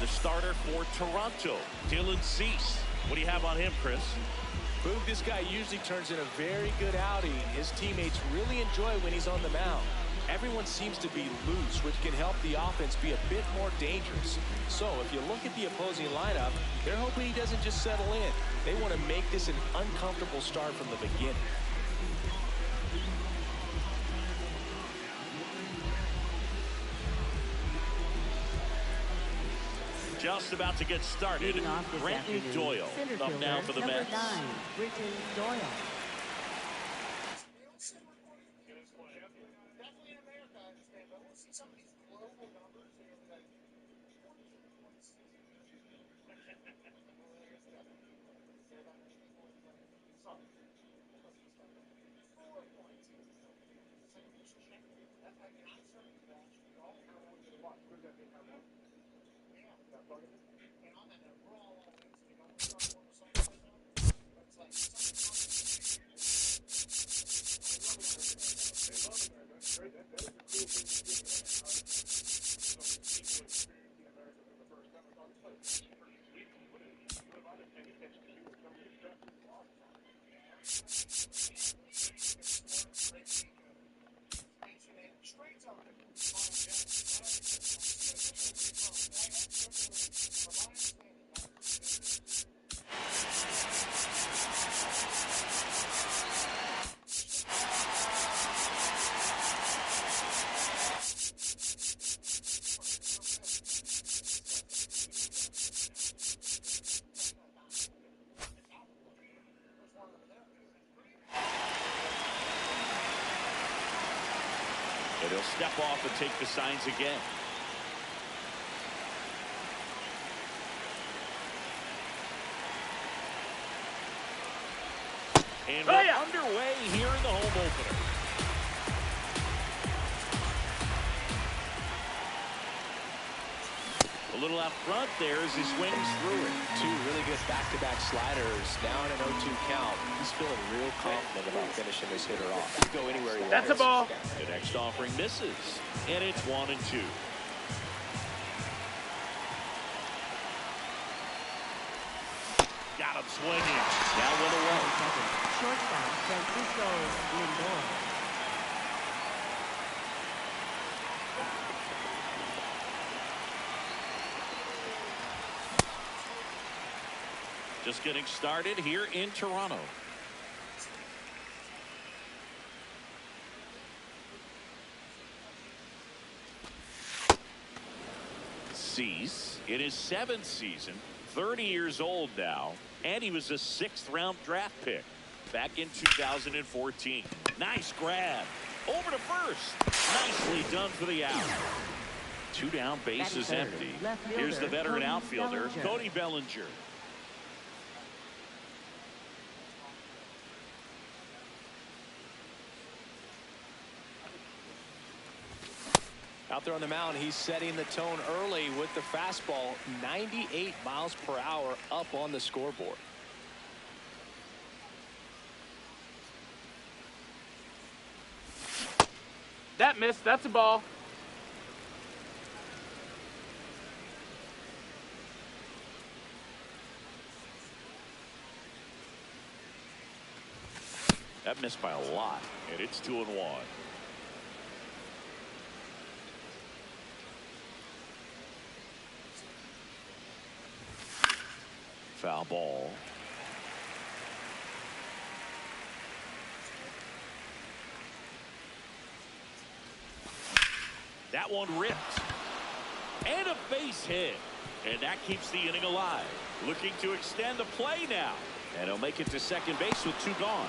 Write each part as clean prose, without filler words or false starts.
the starter for Toronto, Dylan Cease. What do you have on him, Chris? Boog, this guy usually turns in a very good outing. His teammates really enjoy when he's on the mound. Everyone seems to be loose, which can help the offense be a bit more dangerous. So if you look at the opposing lineup, they're hoping he doesn't just settle in. They want to make this an uncomfortable start from the beginning. Just about to get started. Brandon Doyle up now for the Mets. Number 9, Britton Doyle. And he'll step off and take the signs again. And we're underway here in the home opener. A little out front there as he swings through it. Two really good back-to-back sliders. Now in an 0-2 count. He's feeling real confident about finishing this hitter off. He can go anywhere he wants. That's a ball. The next offering misses, and it's 1-2. Got him swinging. Now 1-1. Shortstop, Francisco Lindor. Just getting started here in Toronto. Cease in his 7th season, 30 years old now, and he was a 6th-round draft pick back in 2014. Nice grab. Over to first. Nicely done for the out. 2 down, bases empty. Here's the veteran outfielder, Cody Bellinger. Out there on the mound, he's setting the tone early with the fastball. 98 miles per hour up on the scoreboard. That missed. That's a ball. That missed by a lot, and it's 2-1. Foul ball. That one ripped. And a base hit. And that keeps the inning alive. Looking to extend the play now. And he'll make it to second base with 2 gone.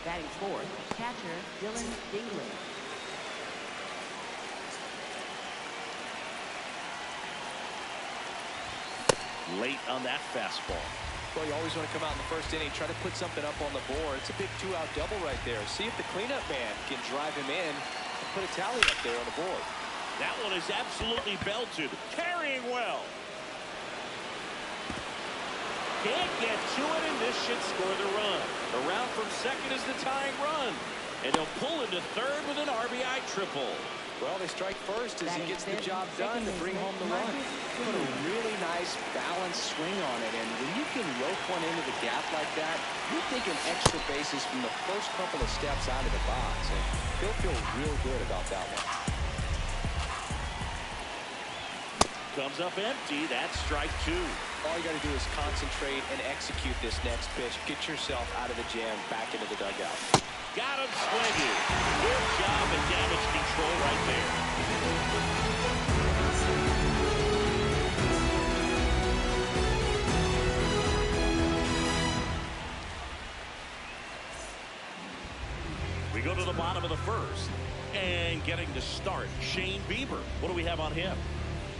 Batting fourth, catcher Dylan Dingley. Late on that fastball. Well, you always want to come out in the first inning, try to put something up on the board. It's a big 2-out double right there. See if the cleanup man can drive him in and put a tally up there on the board. That one is absolutely belted. Carrying well. Can't get to it, and this should score the run. Around from second is the tying run. And he'll pull into third with an RBI triple. Well, they strike first as he gets the job done to bring home the run. Put a really nice balanced swing on it, and when you can rope one into the gap like that, you're thinking extra bases from the first couple of steps out of the box, and he'll feel real good about that one. Comes up empty. That's strike two. All you got to do is concentrate and execute this next pitch. Get yourself out of the jam, back into the dugout. Got him swinging. Good job and damage control right there. We go to the bottom of the first. And getting to start, Shane Bieber. What do we have on him?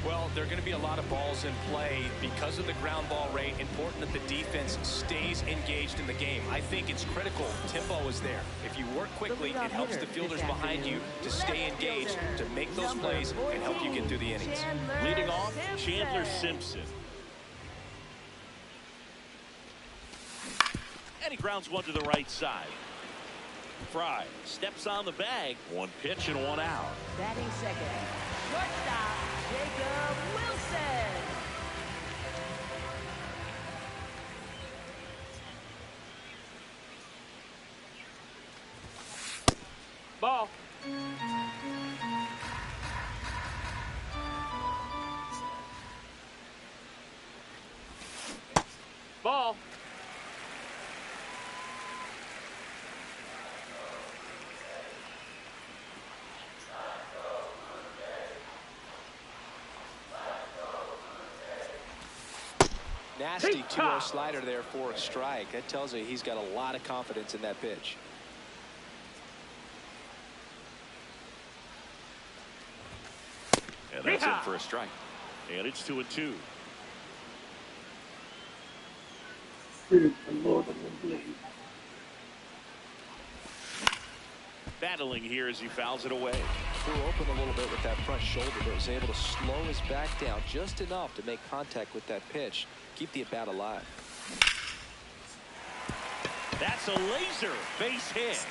Well, there are going to be a lot of balls in play because of the ground ball rate. Important that the defense stays engaged in the game. I think it's critical. Tempo is there. If you work quickly, it helps the fielders behind you to stay engaged, to make those plays, and help you get through the innings. Leading off, Chandler Simpson. And he grounds one to the right side. Fry steps on the bag. One pitch and one out. Batting second, shortstop, Jacob Wilson. Ball. Ball. Nasty 2-0 slider there for a strike. That tells you he's got a lot of confidence in that pitch. And that's it for a strike. And it's 2-2. Battling here as he fouls it away. Threw open a little bit with that front shoulder, but was able to slow his back down just enough to make contact with that pitch. Keep the at-bat alive. That's a laser base hit.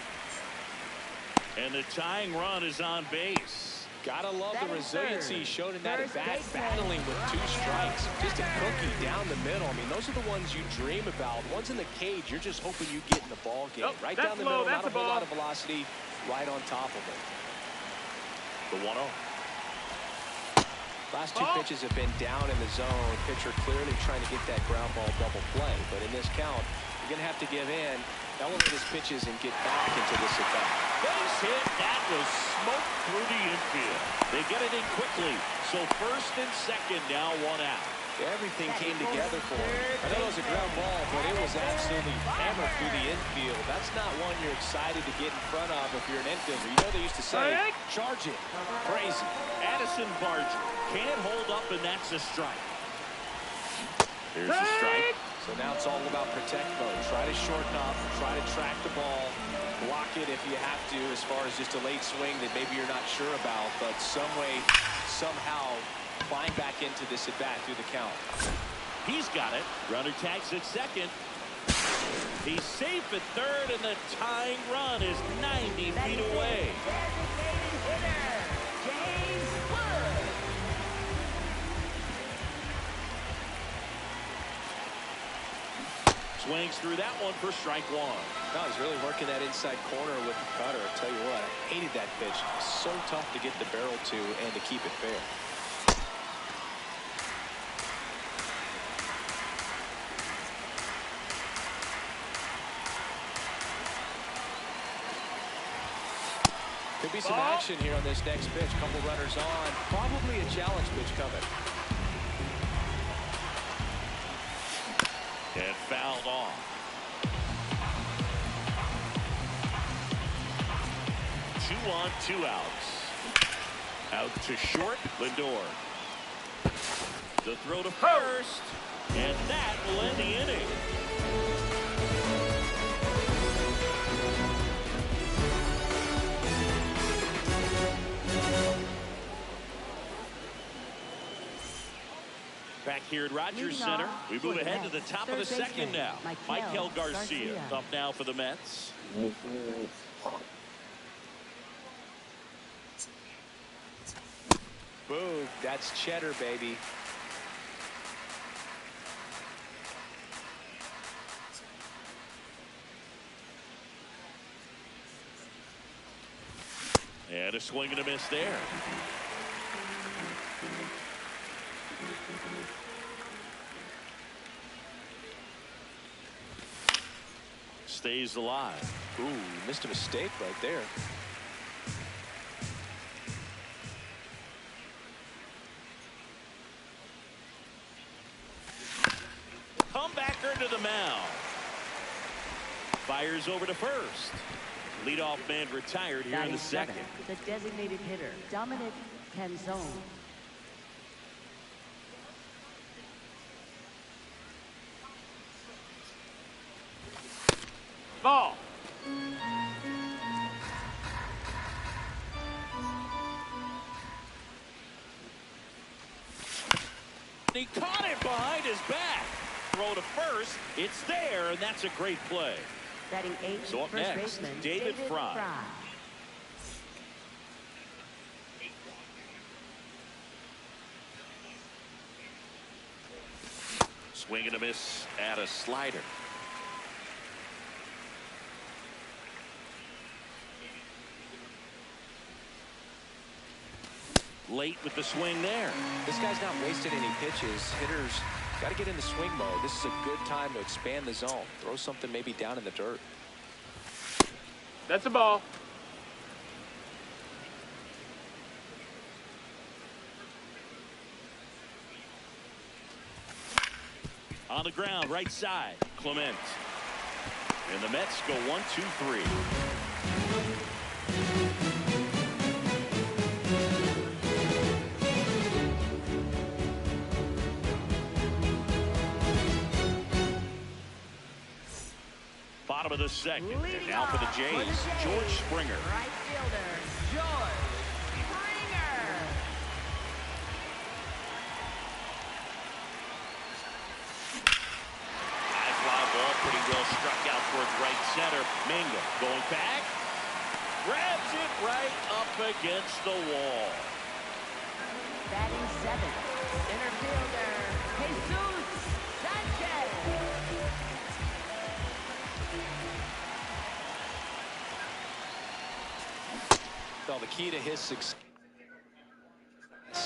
And the tying run is on base. Gotta love the resiliency he showed in that at-bat, battling with two strikes. Just a cookie down the middle. I mean, those are the ones you dream about. Ones in the cage, you're just hoping you get in the ball game. Right down the middle, not a whole lot of velocity, right on top of it. The 1-0. Last two pitches have been down in the zone. Pitcher clearly trying to get that ground ball double play. But in this count, you're going to have to give in, elevate his pitches, and get back into this at-bat. Base hit. That was smoked through the infield. They get it in quickly. So first and second, now one out. Everything came together for him. I know it was a ground ball, but it was absolutely hammered through the infield. That's not one you're excited to get in front of if you're an infielder. You know they used to say, charge it. Crazy. Addison Barger can't hold up, and that's a strike. There's a strike. So now it's all about protect mode. Try to shorten up, try to track the ball, block it if you have to, as far as just a late swing that maybe you're not sure about, but some way, somehow, climb back into this at-bat through the count. He's got it. Runner tags at second. He's safe at third, and the tying run is 90 feet away. Designated hitter, James Wood. Swings through that one for strike one. No, he's really working that inside corner with the cutter. I'll tell you what, I hated that pitch. So tough to get the barrel to and to keep it fair. Could be some action here on this next pitch. Couple runners on. Probably a challenge pitch coming. And fouled off. 2 on, 2 outs. Out to short, Lindor. The throw to first. And that will end the inning. Back here at Rogers Center, we move ahead to the top of the second now. Michael Garcia up now for the Mets. Boog, that's cheddar, baby. And a swing and a miss there. Stays alive. Ooh, missed a mistake right there. Comebacker to the mound. Fires over to first. Leadoff man retired here in the second. The designated hitter, Dominic Canzone. Ball. He caught it behind his back. Throw to first. It's there, and that's a great play. Batting 8th, So up first next, baseman, David Fry. Swing and a miss at a slider. Late with the swing there. This guy's not wasting any pitches. Hitters got to get into swing mode. This is a good time to expand the zone. Throw something maybe down in the dirt. That's a ball. On the ground, right side, Clement. And the Mets go 1-2-3. Bottom of the second. And now for the Jays, George Springer. Right fielder, George Springer. High fly ball, pretty well struck out towards right center. Mingo going back. Grabs it right up against the wall. Batting 7th, center fielder, Jesus Sanchez. Well, the key to his success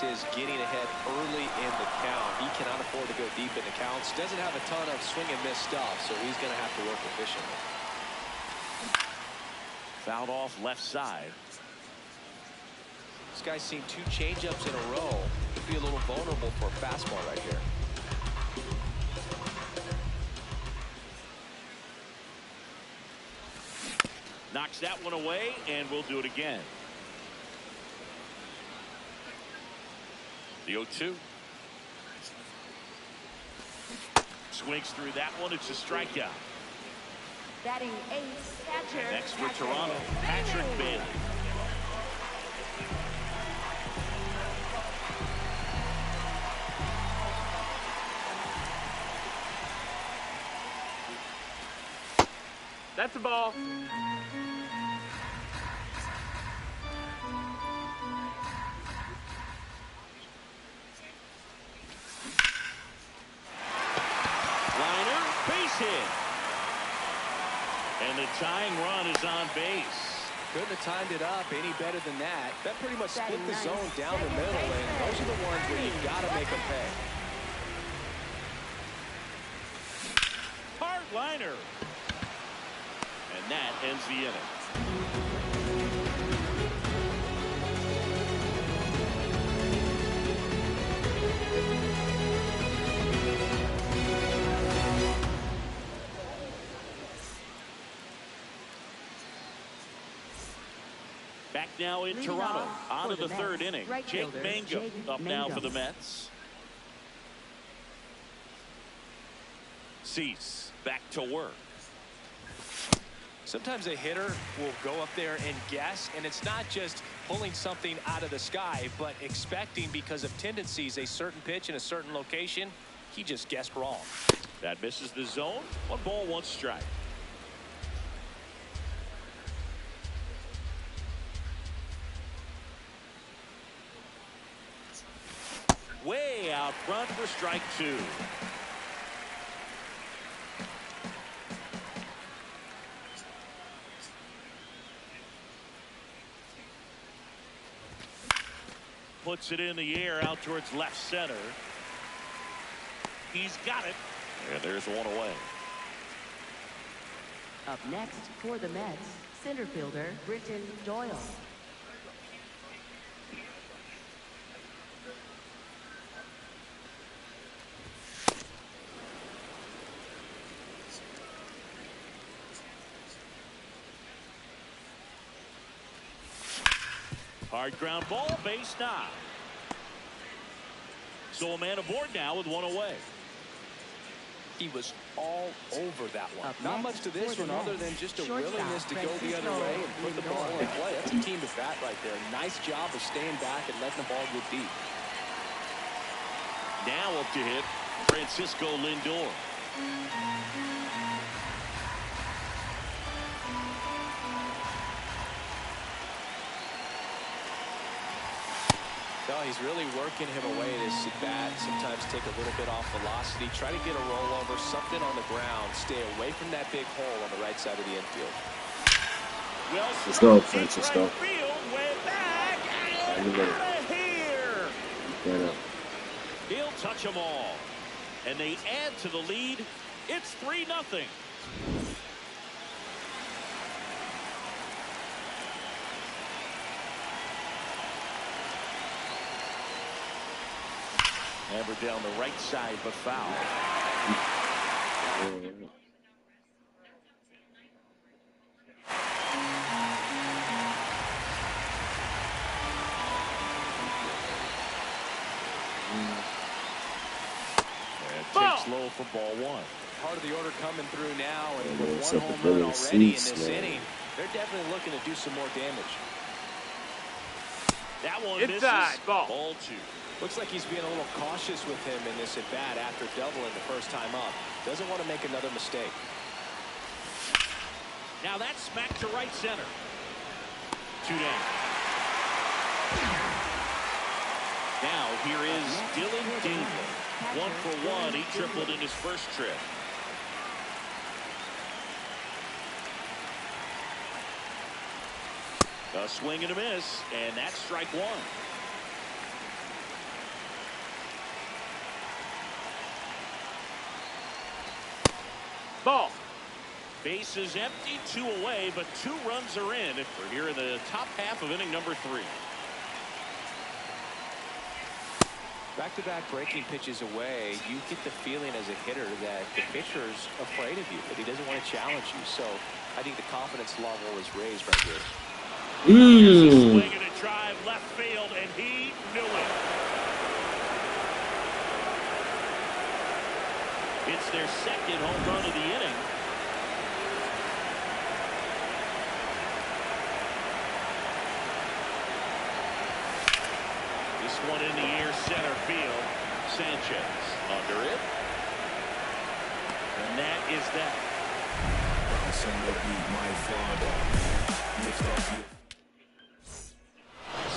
is getting ahead early in the count. He cannot afford to go deep in the counts. Doesn't have a ton of swing and miss stuff, so he's going to have to work efficiently. Fouled off left side. This guy's seen 2 changeups in a row. Could be a little vulnerable for a fastball right here. Knocks that one away, and we'll do it again. The 0-2. Swings through that one. It's a strikeout. Batting 8th, catcher. Next for Toronto, Patrick Bailey. That's a ball. Liner, base hit. And the tying run is on base. Couldn't have timed it up any better than that. That pretty much split the Nice. zone down the middle, and those are the ones where you've got to make them pay. Hard liner. And that ends the inning. Back now in Leading Toronto. off On to for the the third Mets, inning. right Jake fielder, Mango Jake up now for the Mango. Mets. Cease back to work. Sometimes a hitter will go up there and guess, and it's not just pulling something out of the sky, but expecting because of tendencies a certain pitch in a certain location. He just guessed wrong. That misses the zone. 1 ball, 1 strike. out front for strike two. Puts it in the air out towards left center. He's got it. And there's one away. Up next for the Mets, center fielder Britton Doyle. Hard ground ball, base knock. So a man aboard now with one away. He was all over that one. Not much to this one other than just a willingness to go the other way and put the ball in play. That's a team to bat right there. Nice job of staying back and letting the ball go deep. Now up to hit, Francisco Lindor. No, he's really working him away this at bat. Sometimes take a little bit off velocity. Try to get a rollover, something on the ground. Stay away from that big hole on the right side of the infield. Well, let's go, Francisco. Way back, and out of here. He'll touch them all. And they add to the lead. It's 3-0. Hammered down the right side, but foul. And takes low for ball one. Part of the order coming through now, and with one home run already in this inning, they're definitely looking to do some more damage. That one inside, misses. ball. Ball two. Looks like he's being a little cautious with him in this at-bat after doubling the first time up. Doesn't want to make another mistake. Now that's smack to right center. 2 down. Now here is Dylan Dingler. 1 for 1. He tripled in his first trip. A swing and a miss, and that's strike one. Ball. Base is empty, 2 away, but 2 runs are in. We're here in the top half of inning number 3. Back-to-back breaking pitches away, you get the feeling as a hitter that the pitcher's afraid of you, that he doesn't want to challenge you. So I think the confidence level is raised right here. Here's a swing and a drive left field, and he knew it. It's their second home run of the inning. This one in the air, center field. Sanchez under it. And that is that.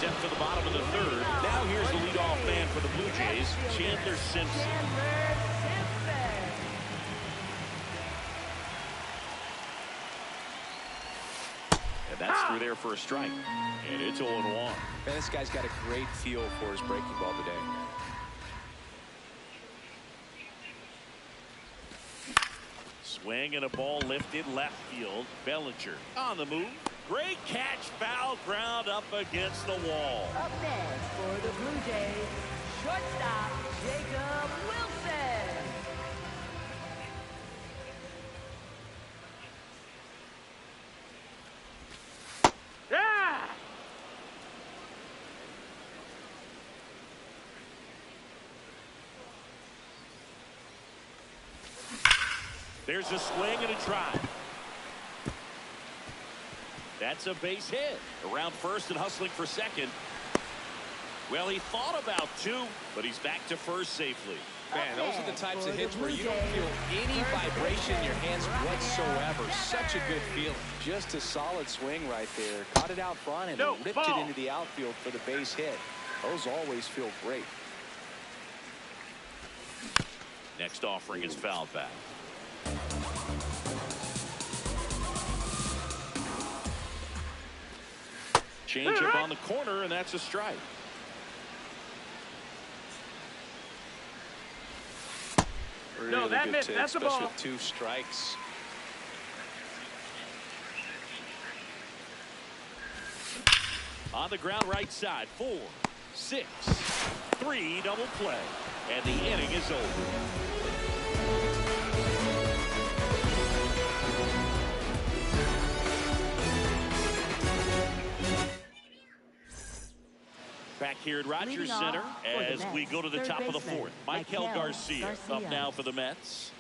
Set for the bottom of the third. Now here's the leadoff man for the Blue Jays, Chandler Simpson. And that's through there for a strike. And it's 0-1. Man, this guy's got a great feel for his breaking ball today. Swing and a ball lifted left field. Bellinger on the move. Great catch, foul ground up against the wall. Up next for the Blue Jays, shortstop Jacob Wilson. Yeah. There's a swing and a drive. That's a base hit. Around first and hustling for second. Well, he thought about 2, but he's back to first safely. Man, those are the types of hits where you don't feel any vibration in your hands whatsoever. Such a good feeling. Just a solid swing right there. Caught it out front and ripped it into the outfield for the base hit. Those always feel great. Next offering is fouled back. Change up on the corner, and that's a strike. Really No, that good missed. take, That's a especially ball. with 2 strikes. On the ground right side, 4, 6, 3 double play. And the inning is over. Back here at Rogers Center as we go to the top of the 4th. Michael Garcia up now for the Mets.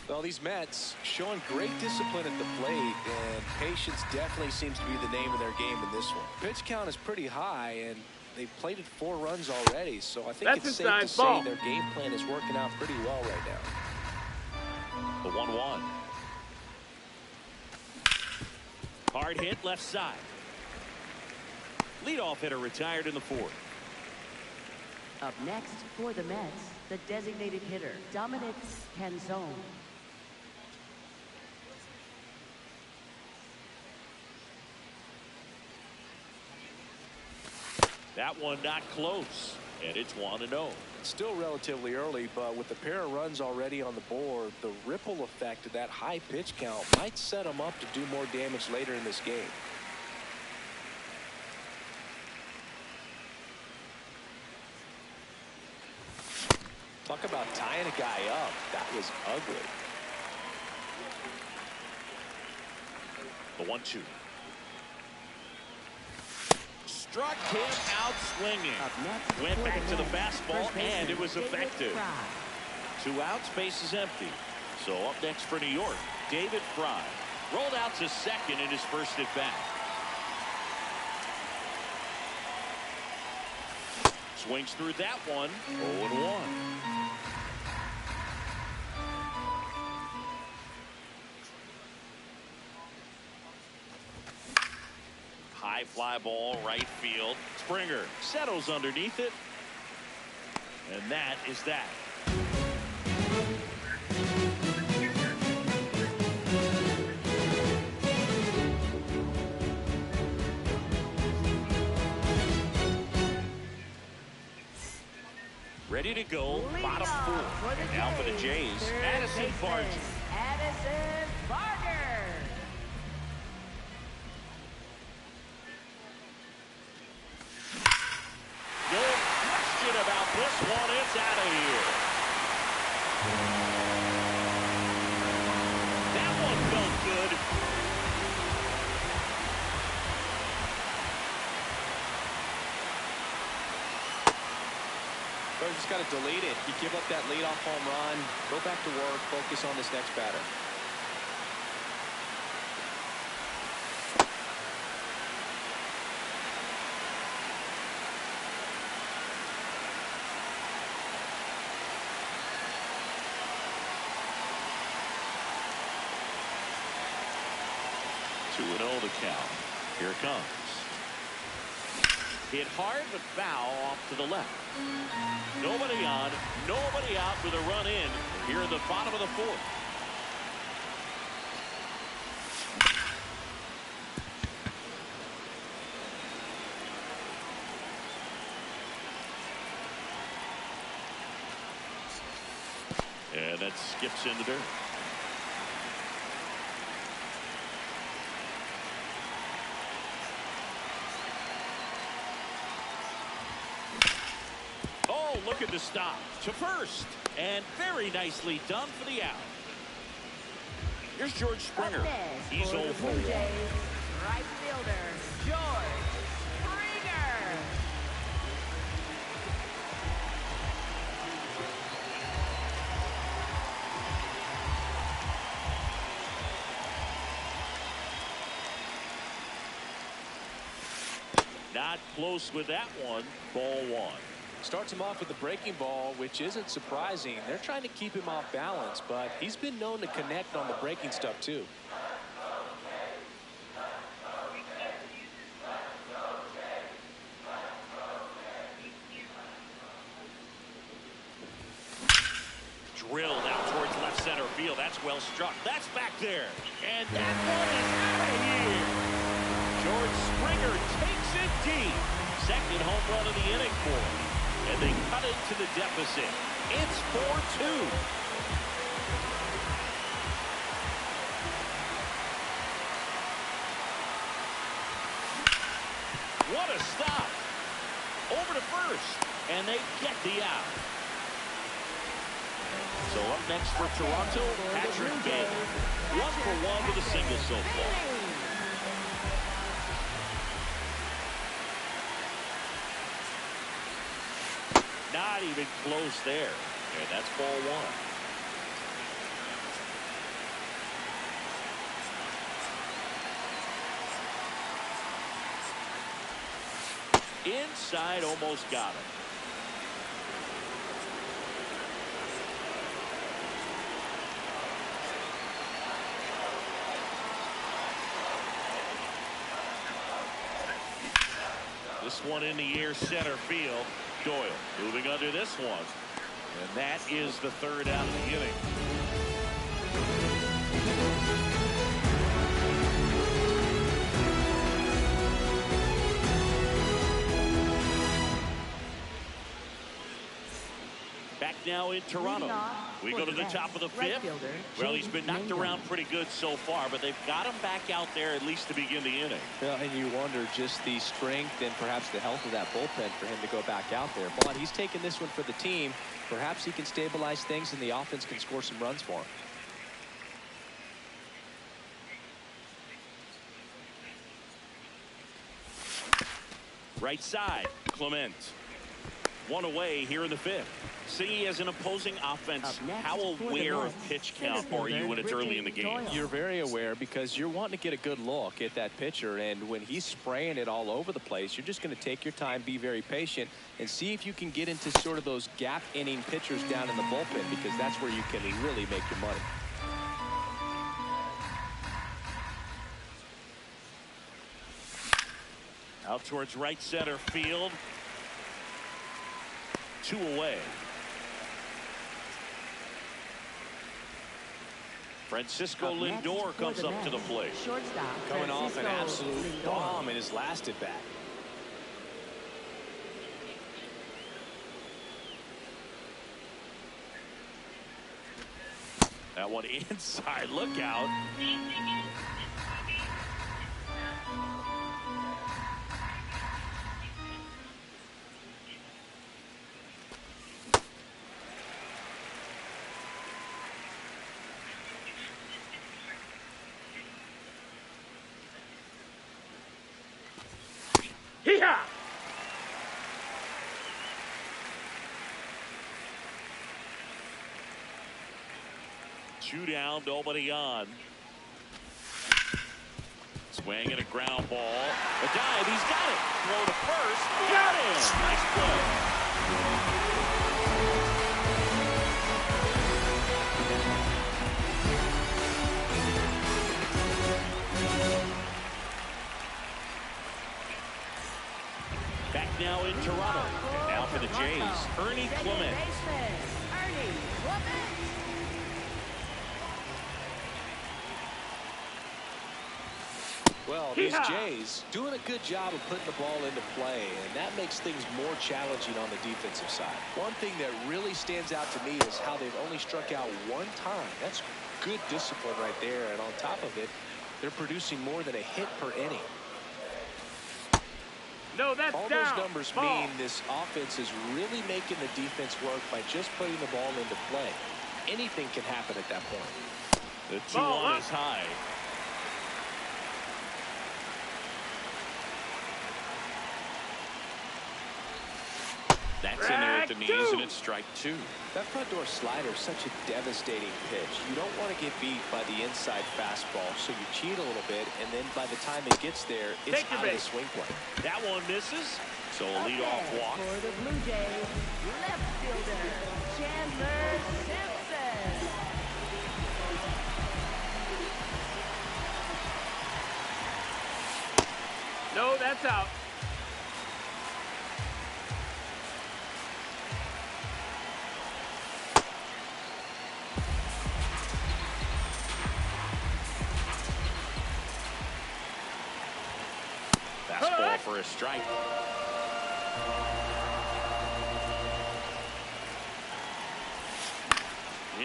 Well, these Mets showing great discipline at the plate, and patience definitely seems to be the name of their game in this one. Pitch count is pretty high, and they've plated 4 runs already, so I think That's it's safe inside to say ball. their game plan is working out pretty well right now. The 1-1. Hard hit left side. Leadoff hitter retired in the 4th. Up next for the Mets, the designated hitter, Dominic Canzone. That one not close, and it's 1-0. It's still relatively early, but with the pair of runs already on the board, the ripple effect of that high pitch count might set them up to do more damage later in this game. Talk about tying a guy up. That was ugly. The 1-2. Struck him out swinging. Up next Went for back the to the Mets, fastball, first and it baseman was David effective. Fry. 2 outs, base is empty. So up next for New York, David Fry. Rolled out to second in his first at bat. Swings through that one. 0-1. High fly ball, right field. Springer settles underneath it. And that is that. Ready to go, bottom 4. And now for the Jays, Addison Barger. Addison Barger. No question about this one. It's out of here. That one felt good. But you just got to delete it. You give up that leadoff home run, go back to work, focus on this next batter. Two and 0 the count. Here it comes. Hit hard, but foul off to the left. Nobody on, nobody out with a run in here in the bottom of the 4th. And that skips into dirt. Oh, look at the stop to first, and very nicely done for the out. Here's George Springer. Up next He's for 0 the for Blue 1. Jays, right fielder, George Springer. Not close with that one. Ball 1. Starts him off with the breaking ball, which isn't surprising. They're trying to keep him off balance, but he's been known to connect on the breaking stuff too. field. That's well struck. That's back there. And that one is out of here. George Springer takes it deep. Second home run of the inning for him. And they cut into the deficit. It's 4-2. What a stop. Over to first. And they get the out. So up next for Toronto, Patrick Bailey. 1-for-1 with a single so far. Not even close there. And that's ball one. Inside, almost got him. This one in the air, center field. Doyle moving under this one. And that is the third out of the inning. Back now in Toronto. We go to the top of the fifth. Well, he's been knocked around pretty good so far, but they've got him back out there at least to begin the inning. Well, and you wonder just the strength and perhaps the health of that bullpen for him to go back out there. But he's taking this one for the team. Perhaps he can stabilize things and the offense can score some runs for him. Right side, Clement. One away here in the fifth. See, as an opposing offense, how aware of pitch count are you when it's early in the game? You're very aware because you're wanting to get a good look at that pitcher, and when he's spraying it all over the place, you're just going to take your time, be very patient, and see if you can get into sort of those gap inning pitchers down in the bullpen, because that's where you can really make your money. Out towards right center field. 2 away. Francisco Lindor comes up to the plate. Coming off an absolute bomb in his last at bat. That one inside. Look out. Hee-haw! Two down, nobody on. Swing and a ground ball. A dive, he's got it. Throw to first. Got him. Nice play. Back now in Toronto. And now for the Jays, Ernie Clement. Well, these Jays doing a good job of putting the ball into play, and that makes things more challenging on the defensive side. One thing that really stands out to me is how they've only struck out one time. That's good discipline right there, and on top of it, they're producing more than a hit per inning. No, that's all down. those numbers Ball. mean this offense is really making the defense work by just putting the ball into play. Anything can happen at that point. The 2-1 is high. That's in there at the knees, and it's strike 2. That front door slider is such a devastating pitch. You don't want to get beat by the inside fastball, so you cheat a little bit, and then by the time it gets there, it's out of the swing play. That one misses, so a leadoff walk. For the Blue Jays, left fielder, Chandler Simpson. No, that's out. a strike.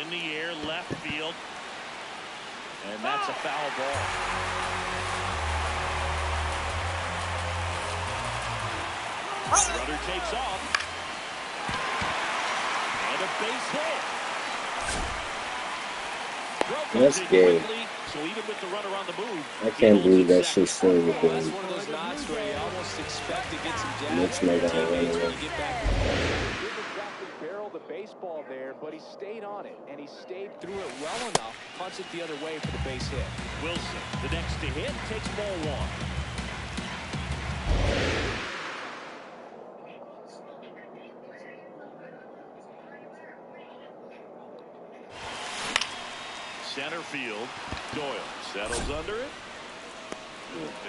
In the air, left field. And that's a foul ball. Runner takes off. And a base hit. That's gay. So even with the runner on the move, I can't believe that shit's still in the Well, game. that's one of those knocks where you almost expect to get some Makes damage my to your guy run teammates when away. you get back. Didn't exactly barrel the baseball there, but he stayed on it, and he stayed through it well enough, punts it the other way for the base hit. Wilson, the next to hit, takes ball one. Center field, Doyle settles under it,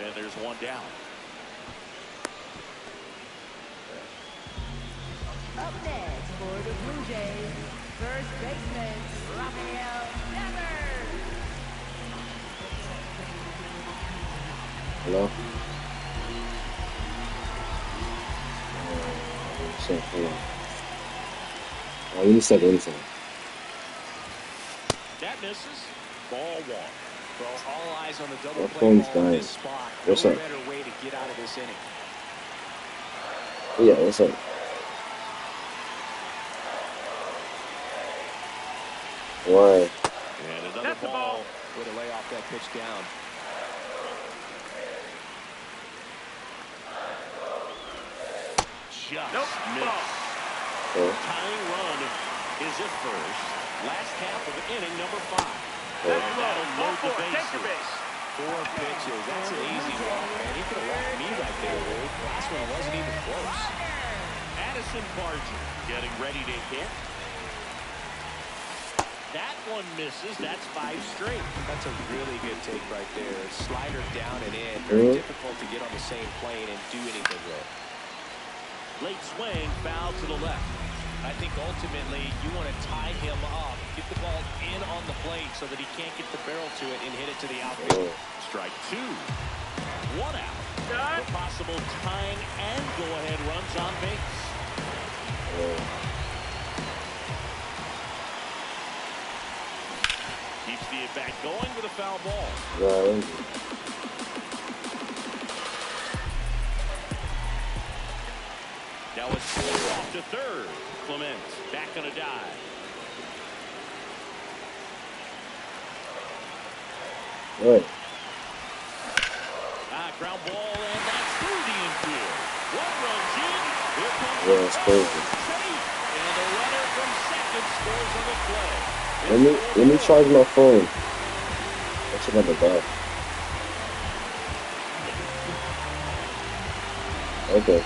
and there's one down. Up next for the Blue Jays, first baseman, Rafael Devers. Hello? Oh, you said inside. That misses. Ball one. Well, all eyes on the double That play phone's ball in dying. this spot. What's No up? better way to get out of this inning. Yeah, what's up? Why? And another That's the ball. Way to lay off that pitch down. Just Nope. missed. Oh, Tying run is at first. Last half of inning number 5. oh. And that'll load the Take your bases. base. 4 pitches. That's an easy walk, man. He could have walked me right there, Luke. Last one wasn't even close. Addison Barger getting ready to hit. That one misses. That's 5 straight. That's a really good take right there. Slider down and in. Very Mhm. difficult to get on the same plane and do anything with. Late swing, foul to the left. I think ultimately you want to tie him up, get the ball in on the plate so that he can't get the barrel to it and hit it to the outfield. Oh. Strike 2. 1 out. Done. For possible tying and go-ahead runs on base. Oh. Keeps the at-bat going with a foul ball. Right. Now it's pulled off to third. Clement back on a dive. Right. Ground ball, and that's through the infield. One runs in. Here comes Yeah, it's crazy. safe. And the runner from second scores on the play. Let me charge my phone. That's another ball. Okay.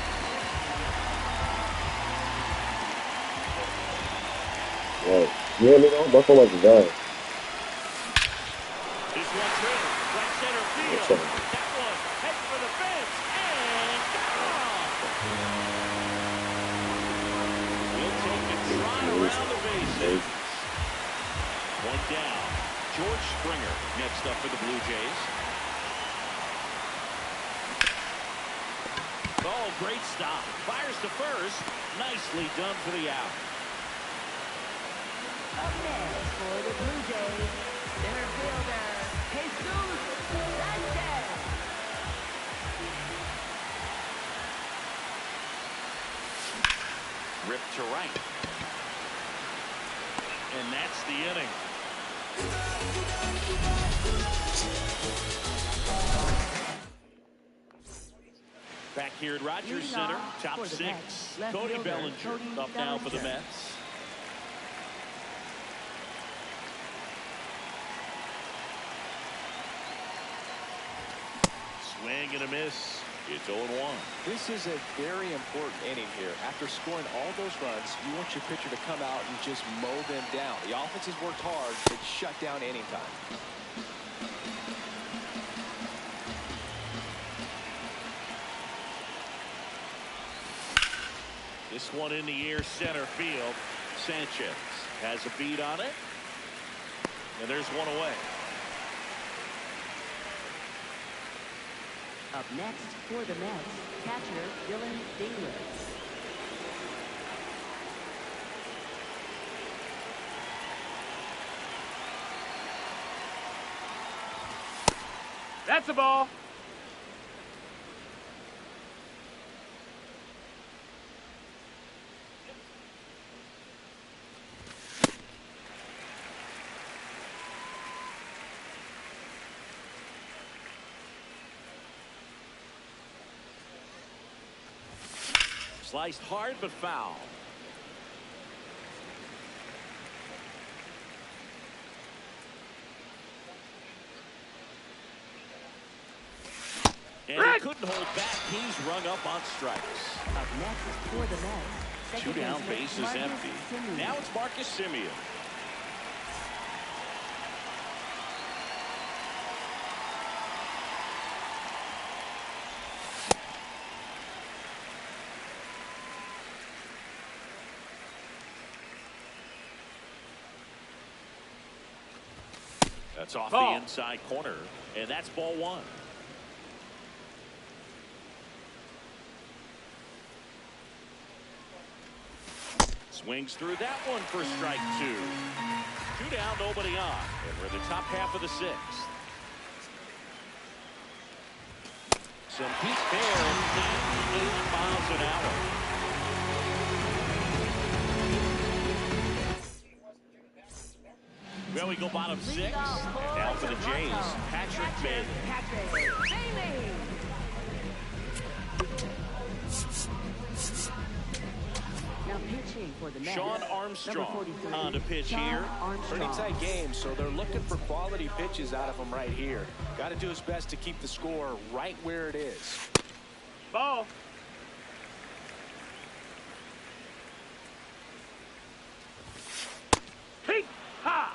Right. You hear me though? My phone like to die. This one drilled. Right center field. What's up? That one heads for the fence. And gone. We'll take a trot around the bases. One down. George Springer next up for the Blue Jays. Oh, great stop. Fires to first. Nicely done for the out. Up next for the Blue Jays, center fielder, Jesus Sanchez. Ripped to right. And that's the inning. Back here at Rogers Leading Center, off top for the 6. Mets, left Cody fielder, Bellinger Cody up now for the Bellinger. Mets. Swing and a miss. It's 0-1. This is a very important inning here. After scoring all those runs, you want your pitcher to come out and just mow them down. The offense has worked hard. They shut down anytime. This one in the air, center field. Sanchez has a beat on it. And there's one away. Up next for the Mets, catcher Dylan Dingler. That's a ball. Sliced hard but foul. And he couldn't hold back. He's rung up on strikes. Up next for the Mets, Two down, base is empty. Now it's Marcus Semien. That's off the inside corner, and that's ball one. Swings through that one for strike two. Two down, nobody on. And we're in the top half of the sixth. Some peak there at 88 miles an hour. Well, we go bottom six. And now for the Jays, Patrick Bailey. Now pitching for the Mets, Sean Armstrong on to pitch here. Pretty tight game, so they're looking for quality pitches out of him right here. Got to do his best to keep the score right where it is. Ball. Hey, ha!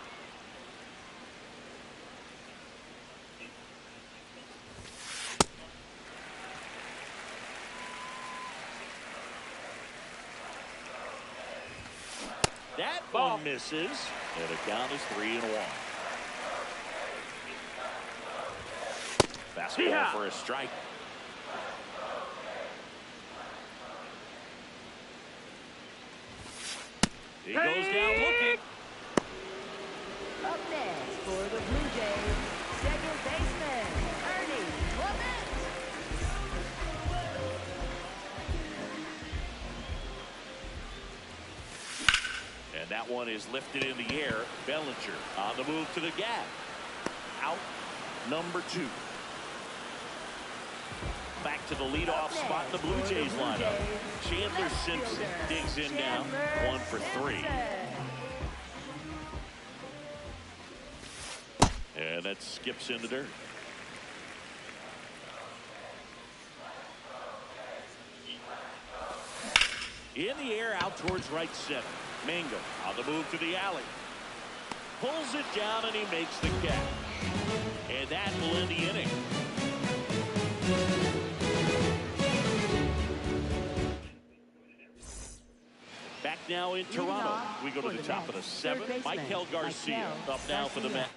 That ball misses, and the count is 3-1. Fastball for a strike. He goes down looking. Up next for the Blue Jays, second baseman Ernie Clement. And that one is lifted in the air. Bellinger on the move to the gap. Out number 2. Back to the leadoff spot in the Blue Jays lineup. Chandler Simpson digs in now. 1 for 3. And that skips in the dirt. In the air, out towards right center. Mingo on the move to the alley. Pulls it down and he makes the catch. And that will end the inning. Back now in Toronto. We go to the top of the 7th. Michael Garcia up now for the Mets.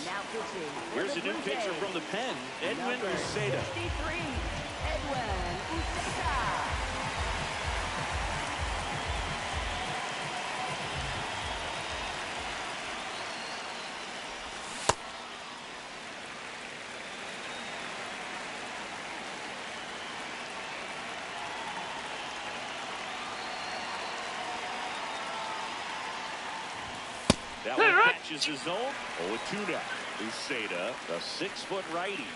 Now pitching. Here's a new pitcher from the pen, Edwin Uceta. 63, Edwin Uceta. That one catches his zone. 0-2 now. Uceta, the 6-foot righty,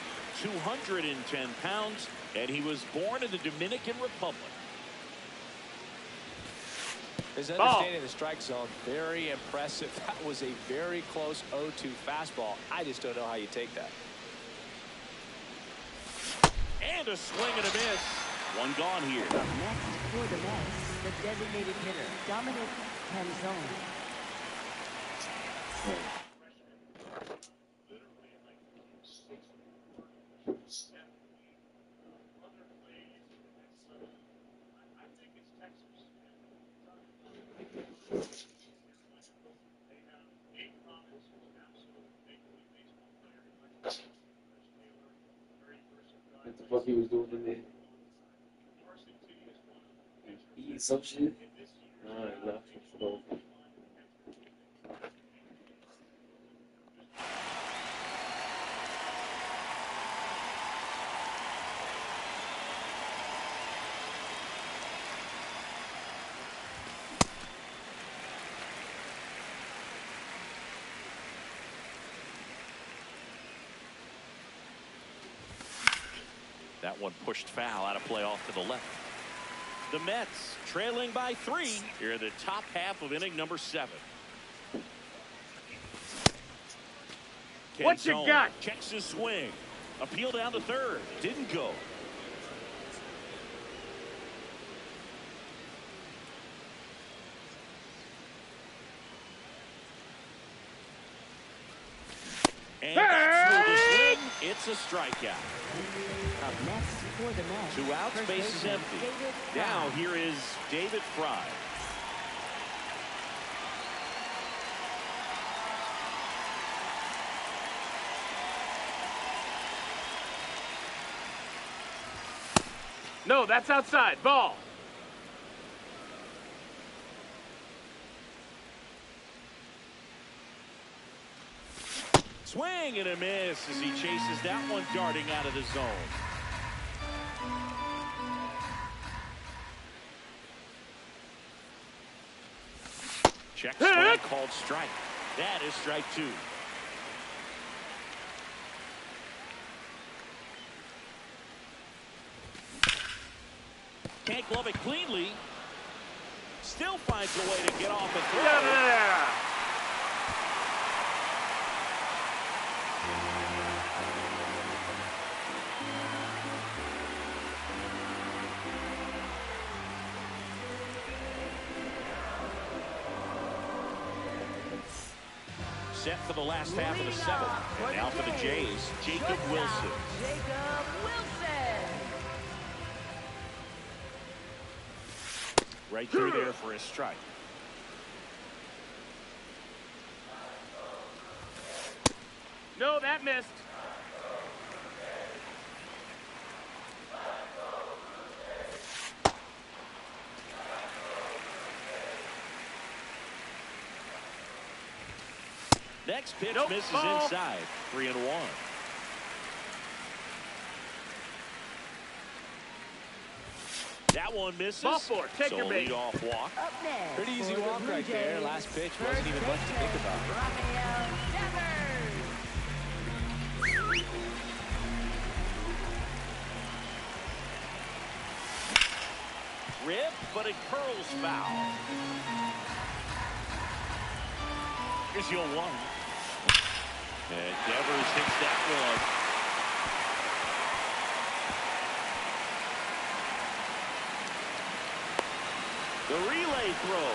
210 pounds, and he was born in the Dominican Republic. His understanding of the strike zone, very impressive. That was a very close 0-2 fastball. I just don't know how you take that. And a swing and a miss. One gone here. Up next for the Mets, the designated hitter, Dominic Canzone. What the fuck he was doing in there? Eating some shit? Nah, he left for the That one pushed foul out of play off to the left. The Mets trailing by 3 here in the top half of inning number 7. What you Canzone got? checks his swing. Appeal down to third. Didn't go. And that's through the swing. It's a strikeout. Up next for the Mets. 2 outs, first base is baseman, empty. David Now Fry. here is David Fry. No, that's outside. Ball. Swing and a miss as he chases that one darting out of the zone. Check swing called strike. That is strike 2. Can't glove it cleanly. Still finds a way to get off a throw. Get there. Set for the last half of the 7th. And now for the Jays, Jacob Wilson. Jacob Wilson. Right through there for his strike. No, that missed. Next pitch Nope. misses Ball. inside. 3-1. That one misses. Ball 4. Take so your bait. leadoff walk. Up next. Pretty easy for the walk Blue right there. Jays, Last pitch first wasn't even much to think baseman, about. Rafael Devers. Rip, but it curls foul. Here's your 1. And Devers hits that one. The relay throw,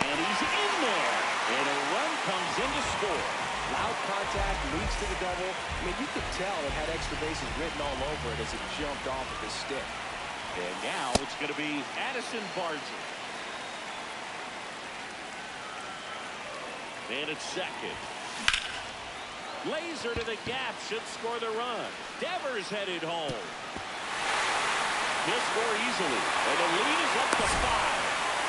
and he's in there, and a run comes in to score. Loud contact leads to the double. I mean, you could tell it had extra bases written all over it as it jumped off of his stick. And now it's going to be Addison Barger. And it's second. Laser to the gap should score the run. Devers headed home. He'll score easily, and the lead is up to 5.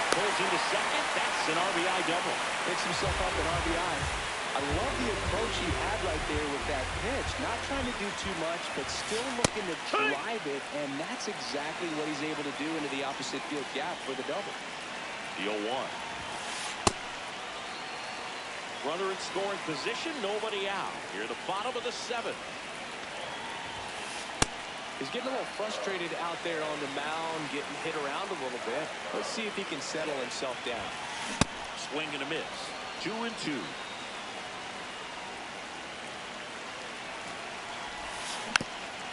Pulls into second. That's an RBI double. Picks himself up an RBI. I love the approach he had right there with that pitch. Not trying to do too much, but still looking to drive it, and that's exactly what he's able to do into the opposite field gap for the double. The 0-1. Runner in scoring position, nobody out. Here at the bottom of the 7th. He's getting a little frustrated out there on the mound, getting hit around a little bit. Let's see if he can settle himself down. Swing and a miss. 2-2.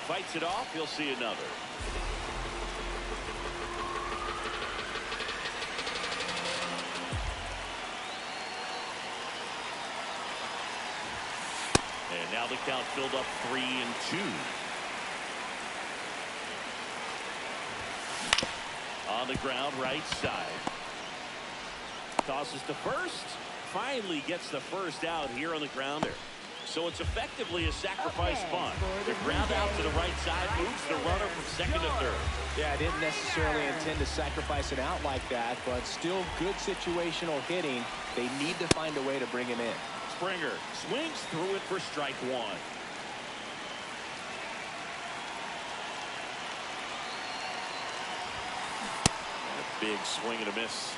Fights it off. He'll see another. And now the count filled up 3-2. On the ground, right side. Tosses to first. Finally gets the first out here on the grounder. So it's effectively a sacrifice bunt. The ground out to the right side moves the runner from second to third. Yeah, I didn't necessarily intend to sacrifice it out like that, but still good situational hitting. They need to find a way to bring him in. Springer swings through it for strike one. And a big swing and a miss.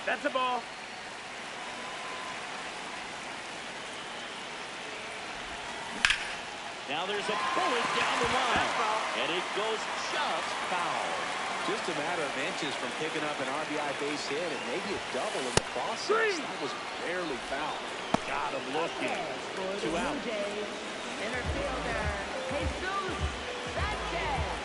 That's a ball. Now there's a bullet down the line. And it goes just foul. Just a matter of inches from picking up an RBI base hit and maybe a double in the process. That was barely foul. Got him looking. For the 2 out. Blue Jays, center fielder, Jesus Sanchez.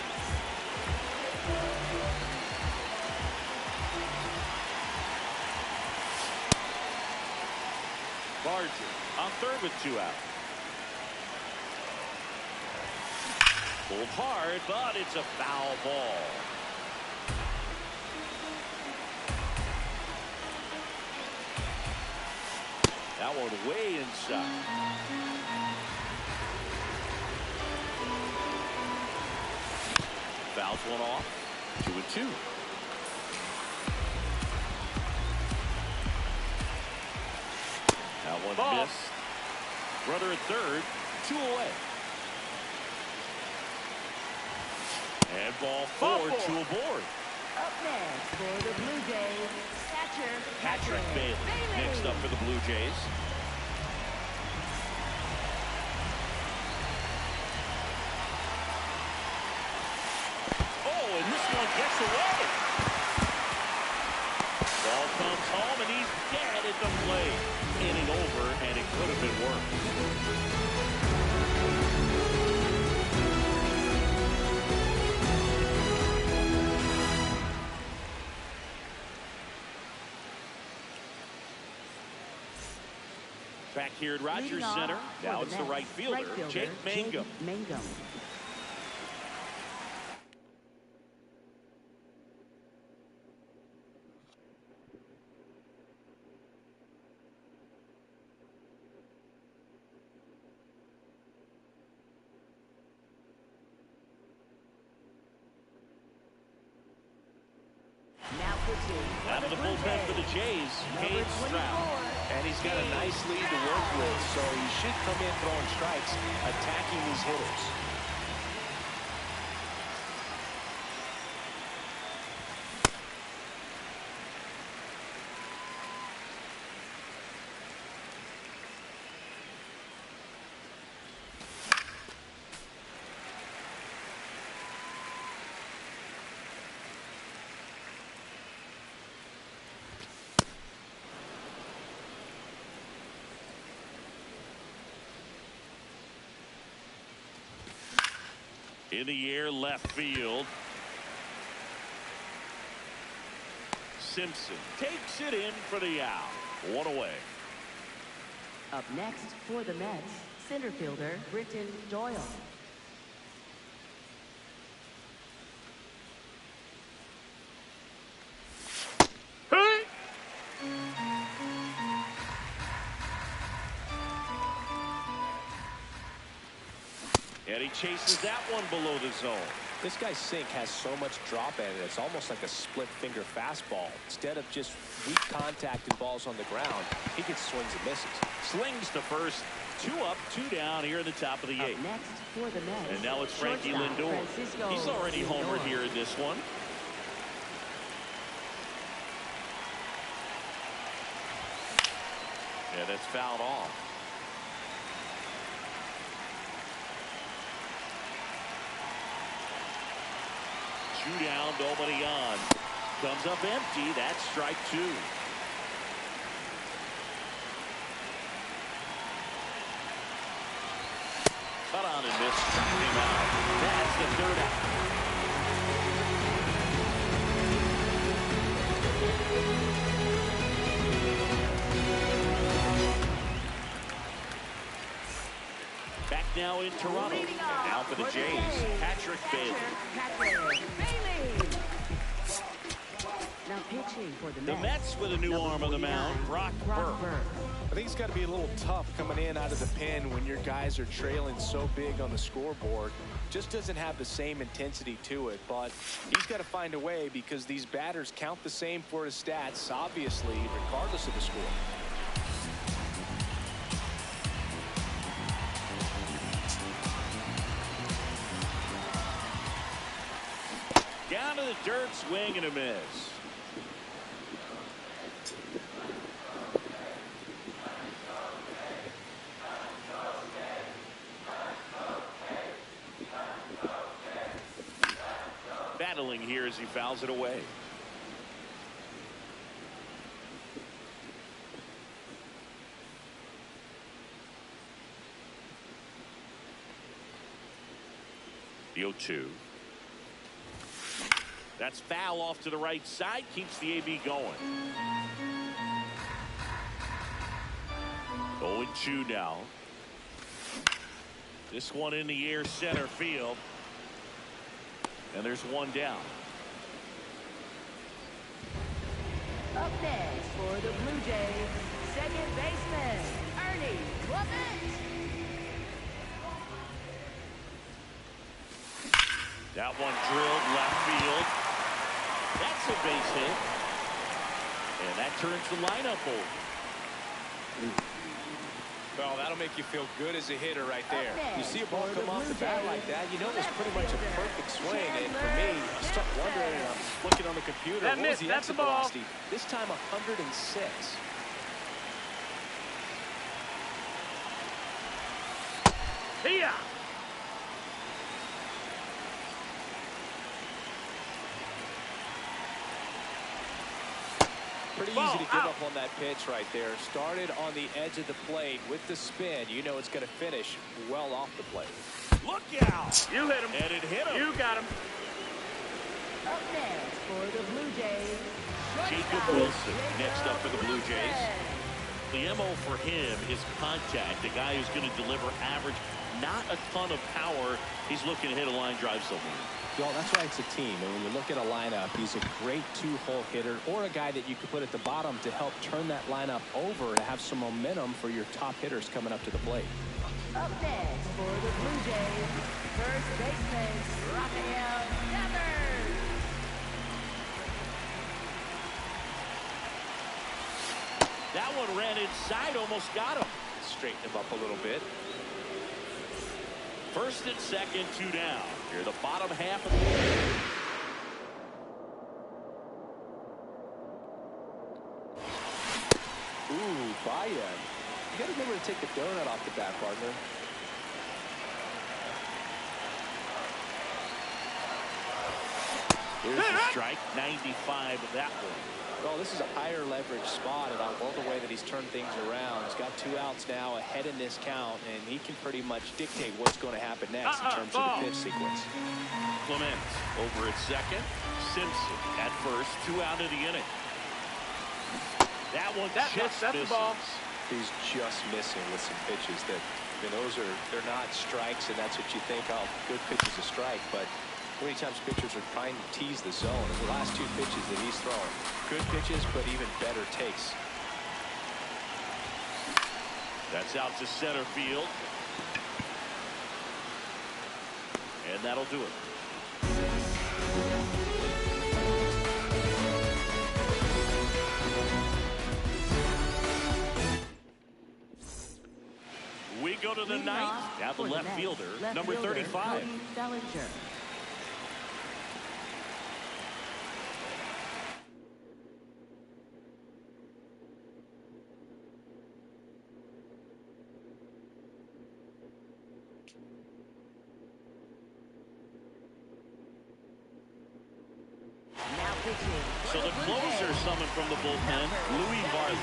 Barger on third with 2 out. Pulled hard, but it's a foul ball. That one way inside. Fouls one off. 2-2. That one Ball. missed. Runner at third. 2 away. And ball 4, 2 aboard. Up next for the Blue Jays, catcher Patrick Bailey next up for the Blue Jays. Oh, and this one gets away. Ball comes home, and he's dead at the plate. Inning over, and it could have been worse. Back here at Rogers Leading off Center. for Now the it's the Mets, right fielder, Jake Mangum. Mangum. Now pitching Out for of the Blue bullpen Jays, for the Jays, number Kane 24. Stroud. And he's got a nice lead to work with, so he should come in throwing strikes, attacking these hitters. In the air, left field. Simpson takes it in for the out. 1 away. Up next for the Mets, center fielder Britton Doyle. Hey! And he chases that one below the zone. This guy's sink has so much drop in it, it's almost like a split finger fastball. Instead of just weak contact and balls on the ground, he gets swings and misses. Slings to first. 2 up, 2 down here in the top of the Up 8th. next for the Mets, And now it's Frankie shortstop, Lindor. Francisco He's already homered Lindor. here in this one. Yeah, that's fouled off. Two down, nobody on. Comes up empty. That's strike 2. Cut on and missed. Struck him out. That's the 3rd out. Back now in Toronto. And now for the Jays, Patrick Bailey. The Mets with a new arm on the mound, Brock Burke. I think it's got to be a little tough coming in out of the pen when your guys are trailing so big on the scoreboard. Just doesn't have the same intensity to it, but he's got to find a way because these batters count the same for his stats, obviously, regardless of the score. Down to the dirt, swing and a miss. Battling here as he fouls it away. The 0-2. That's foul off to the right side. Keeps the AB going. 0-2 now. This one in the air, center field. And there's one down. Up next for the Blue Jays, second baseman, Ernie Clement. That one drilled left field. That's a base hit. And that turns the lineup over. Well, that'll make you feel good as a hitter right there. You see a ball come off the bat like that, you know it was pretty much a perfect swing. And for me, I start wondering, I'm looking on the computer, what was the exit velocity? This time 106. Here. Pretty easy to give up on that pitch right there. Started on the edge of the plate with the spin. You know it's going to finish well off the plate. Look out! You hit him. And it hit him. You got him. Up next for the Blue Jays, Jacob Wilson next up for the Blue Jays. The MO for him is contact. A guy who's going to deliver average, not a ton of power. He's looking to hit a line drive somewhere. Well, that's why it's a team. And when you look at a lineup, he's a great two-hole hitter or a guy that you could put at the bottom to help turn that lineup over to have some momentum for your top hitters coming up to the plate. Up next for the Blue Jays, first baseman, Rafael Devers. That one ran inside, almost got him. Straighten him up a little bit. First and second, two down. Here, the bottom half of the game. Ooh, buy-in. You got to remember to take the donut off the bat, partner. Here's the strike, 95 of that one. Well, this is a higher leverage spot, and I love the way that he's turned things around. He's got 2 outs now ahead in this count, and he can pretty much dictate what's going to happen next in terms of the pitch sequence. Clement over at second. Simpson at first. 2 out of the inning. That one just misses. The ball. He's just missing with some pitches that, I mean, they're not strikes, and that's what you think, oh, good pitch is a strike, but how many times pitchers are trying to tease the zone? In the last 2 pitches that he's thrown, good pitches, but even better takes. That's out to center field. And that'll do it. We go to the ninth. Now the left fielder, number 35. Cody Bellinger. So the closer summoned from the bullpen, Louis Varley.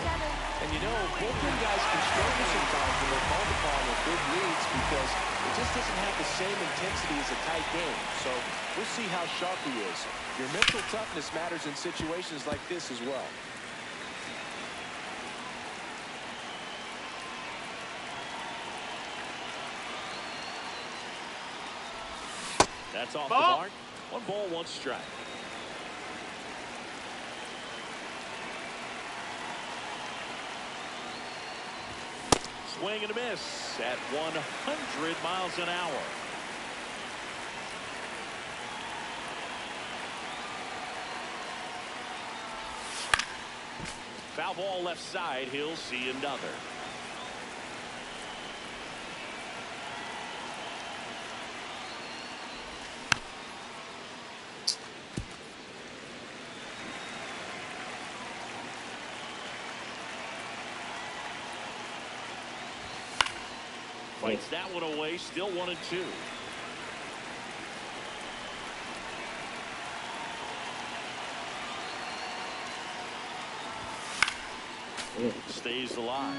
And you know, bullpen guys can struggle sometimes when they're called upon with big leads because it just doesn't have the same intensity as a tight game. So we'll see how sharp he is. Your mental toughness matters in situations like this as well. That's off the mark. 1 ball, 1 strike. Swing and a miss at 100 miles an hour. Foul ball left side. He'll see another. Fights that one away. Still 1-2. Stays alive.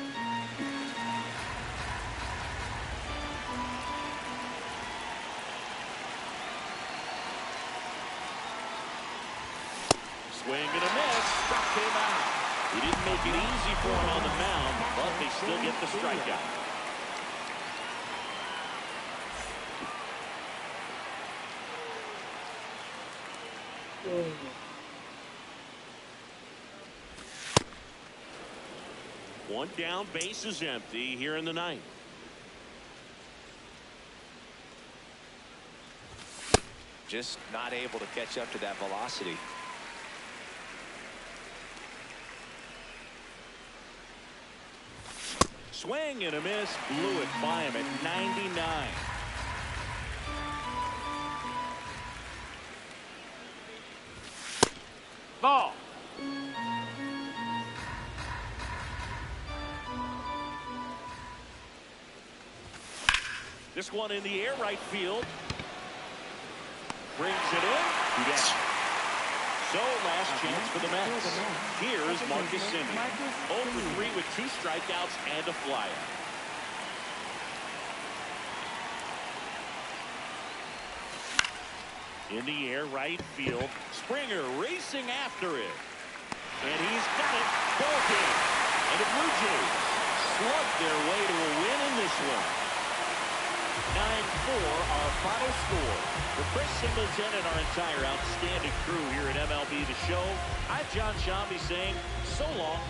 Swing and a miss. Struck him out. He didn't make it easy for him on the mound, but they still get the strikeout. One down, base is empty here in the ninth. Just not able to catch up to that velocity. Swing and a miss. Blew it by him at 99. Ball. This one in the air, right field. Brings it in. Yes. So last chance for the Mets. Here's Marcus Semien. 0 for 3 with 2 strikeouts and a flyout. In the air, right field. Springer racing after it. And he's got it. Ball game. And the Blue Jays slugged their way to a win in this one. 9-4 our final score. For Chris Singleton and our entire outstanding crew here at MLB The Show, I'm John Shambi saying so long.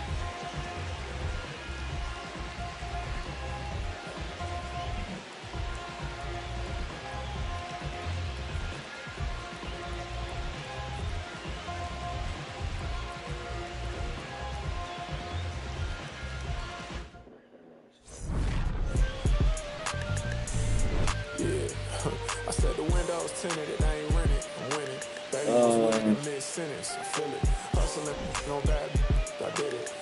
I said the windows tinted and I ain't renting. I'm winning. Baby was winning mid-sentence. I feel it. Hustling, no bad. I did it.